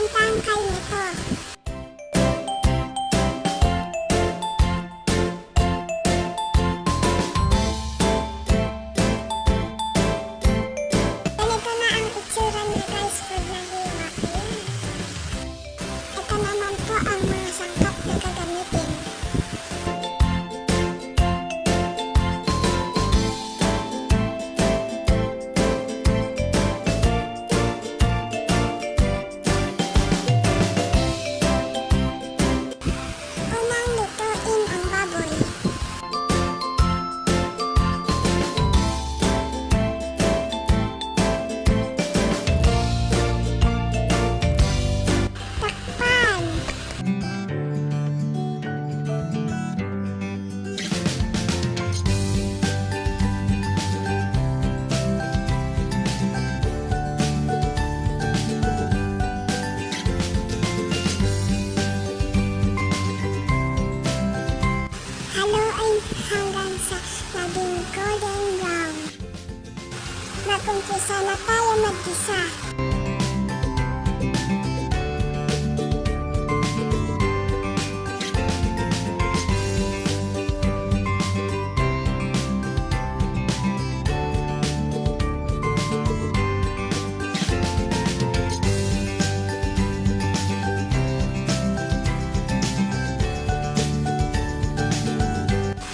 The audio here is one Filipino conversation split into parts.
ang tangkay nito. Ganito na ang itsura niya guys pag nahiwa. Ito naman po ang mga sangkap na gagamitin. Unang lutuin ang baboy. Takpan. Haluin hanggang sa maging golden brown. Mag-umpisa na tayo mag-gisa.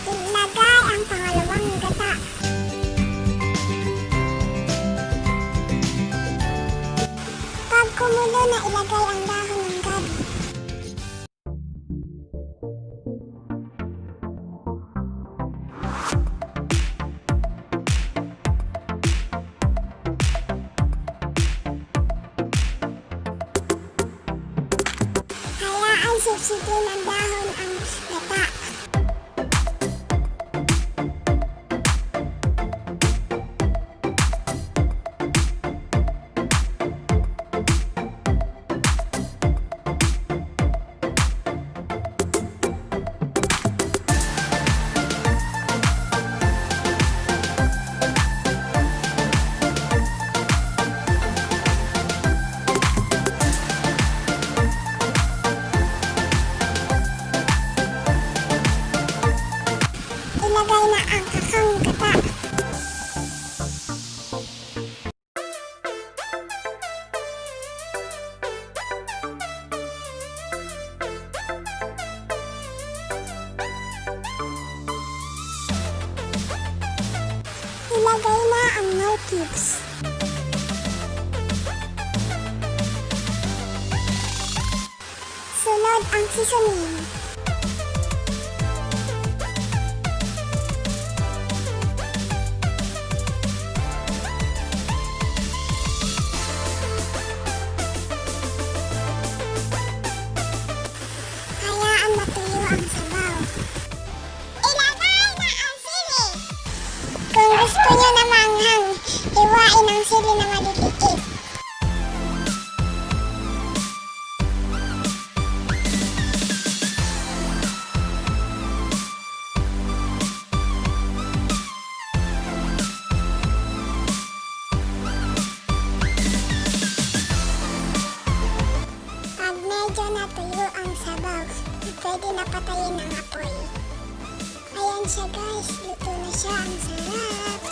Ilagay ang pangalawang gata. Pag kumulo na, ilagay ang dahon ng gabi. Hayaan sipsipin ng dahon ang gata. Ilagay na ang kakang gata. Ilagay na ang no cubes. Sunod ang seasoning. Hayaan matuyo ang sabaw. Ilagay na ang sili. Kung gusto nyo na manghang, hiwain ang sili na maliliit. Pag medyo natuyo ang sabaw, pwede na patayin ang apoy. Ayan siya guys, luto na siya, ang sarap.